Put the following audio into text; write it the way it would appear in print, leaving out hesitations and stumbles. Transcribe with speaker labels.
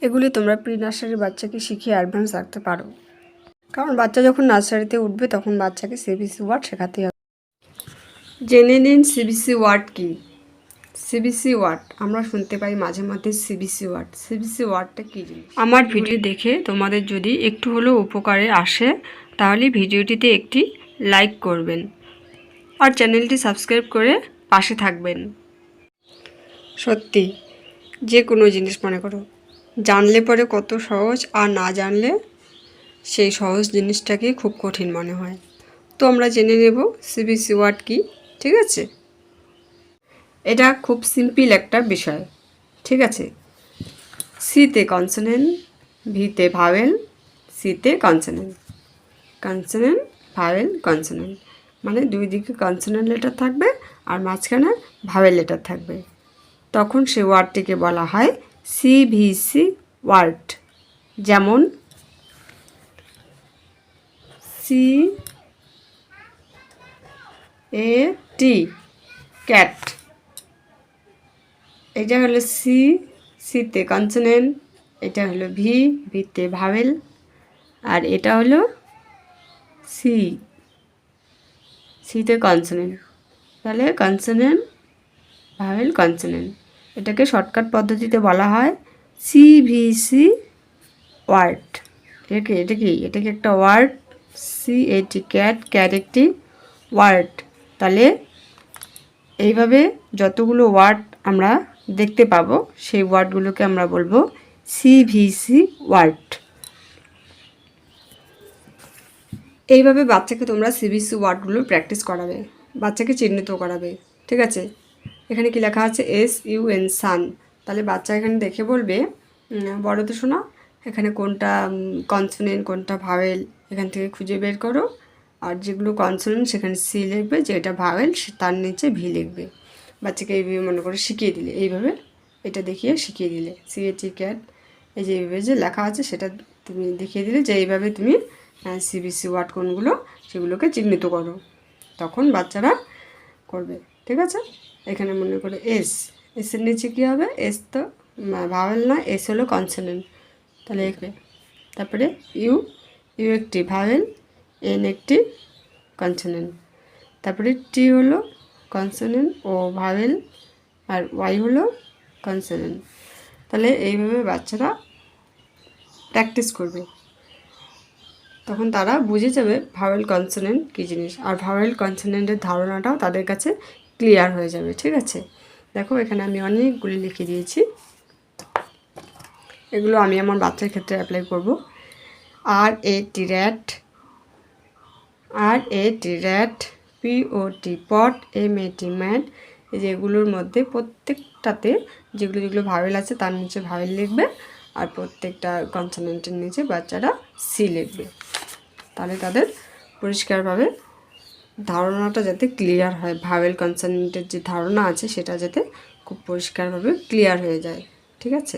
Speaker 1: এগুলি তোমরা প্রি নার্সারির বাচ্চাকে শিখিয়ে অ্যাডভান্স রাখতে পারো, কারণ বাচ্চা যখন নার্সারিতে উঠবে তখন বাচ্চাকে সিবিসি ওয়ার্ড শেখাতেই হবে। জেনে নিন সিবিসি ওয়ার্ড কী। সিবিসি ওয়ার্ড আমরা শুনতে পাই মাঝে মধ্যে সিবিসি ওয়ার্ড। সিবিসি ওয়ার্ডটা কী জিনিস? আমার ভিডিও দেখে তোমাদের যদি একটু হলেও উপকারে আসে তাহলে ভিডিওটিতে একটি লাইক করবেন আর চ্যানেলটি সাবস্ক্রাইব করে পাশে থাকবেন। সত্যি যে কোনো জিনিস মনে করো জানলে পরে কত সহজ, আর না জানলে সেই সহজ জিনিসটাকে খুব কঠিন মনে হয়। তো আমরা জেনে নেব সিবিসি ওয়ার্ড কী, ঠিক আছে? এটা খুব সিম্পল একটা বিষয়, ঠিক আছে? সিতে কনসোনেন্ট, ভিতে ভাওয়েল, সিতে কনসোনেন্ট, কনসোনেন্ট ভাওয়েল কনসোনেন্ট, মানে দুই দিকে কনসোনেন্ট লেটার থাকবে আর মাঝখানে ভাওয়েল লেটার থাকবে। তখন সে ওয়ার্ডটিকে বলা হয় সিভিসি ওয়ার্ড। যেমন সি এ টি ক্যাট, এটা হলো সি, সিতে কনসোনেন্ট, এটা হলো ভি, ভিতে ভাওয়েল, আর এটা হলো সি, সিতে কনসোনেন্ট। তাহলে কনসোনেন্ট ভাওয়েল কনসোনেন্ট, এটাকে শর্টকাট পদ্ধতিতে বলা হয় সিভিসি ওয়ার্ড। এটাকে একটা ওয়ার্ড, সি এটি ক্যাট, ক্যাট একটি ওয়ার্ড। তাহলে এইভাবে যতগুলো ওয়ার্ড আমরা দেখতে পাবো সেই ওয়ার্ডগুলোকে আমরা বলবো সিভিসি ওয়ার্ড। এইভাবে বাচ্চাকে তোমরা সিবিসি ওয়ার্ডগুলো প্র্যাকটিস করাবে, বাচ্চাকে চিহ্নিত করাবে, ঠিক আছে? এখানে কি লেখা আছে? SUN সান। তাহলে বাচ্চা এখানে দেখে বলবে বড়তে শোনা এখানে কোনটা কনসোনেন্ট কোনটা ভাওয়েল, এখান থেকে খুঁজে বের করো। আর যেগুলো কনসোনেন্ট সেখানে সি লিখবে, যেটা ভাওয়েল তার নিচে ভি লিখবে। বাচ্চাকে এইভাবে মনে করে শিখিয়ে দিলে, এইভাবে এটা দেখিয়ে শিখিয়ে দিলে সিএটি ক্যাট, এই যে এইভাবে যে লেখা আছে সেটা তুমি দেখিয়ে দিলে যে এইভাবে তুমি সিবিসি ওয়ার্ড কোনগুলো সেগুলোকে চিহ্নিত করো, তখন বাচ্চারা করবে, ঠিক আছে? এখানে মনে করে এসের নিচে কী হবে? এস তো ভাওয়েল না, এস হলো কনসোনেন্ট, তাহলে এখানে তারপরে ইউ একটি ভাওয়েল, এন একটি কনসোনেন্ট, তারপরে টি হলো কনসোনেন্ট ও ভাওয়েল, আর ওয়াই হলো কনসোনেন্ট। তাহলে এইভাবে বাচ্চারা প্র্যাকটিস করবে, তখন তারা বুঝে যাবে ভাওয়েল কনসোনেন্ট কী জিনিস, আর ভাওয়েল কনসোনেন্টের ধারণাটাও তাদের কাছে ক্লিয়ার হয়ে যাবে, ঠিক আছে? দেখো এখানে আমি অনেকগুলি লিখে দিয়েছি, এগুলো আমি আমার বাচ্চার ক্ষেত্রে অ্যাপ্লাই করব। RAT র্যাট, RAT POT পট, MAT ম্যাট। এই যে এগুলোর মধ্যে প্রত্যেকটাতে যেগুলো ভাওয়েল আছে তার নিচে ভাওয়েল লিখবে, আর প্রত্যেকটা কনসোনেন্টের নিচে বাচ্চারা সি লিখবে। তাহলে তাদের পরিষ্কারভাবে ধারণাটা যাতে ক্লিয়ার হয়, ভাওয়েল কনসোনেন্টের যে ধারণা আছে সেটা যাতে খুব পরিষ্কারভাবে ক্লিয়ার হয়ে যায়, ঠিক আছে?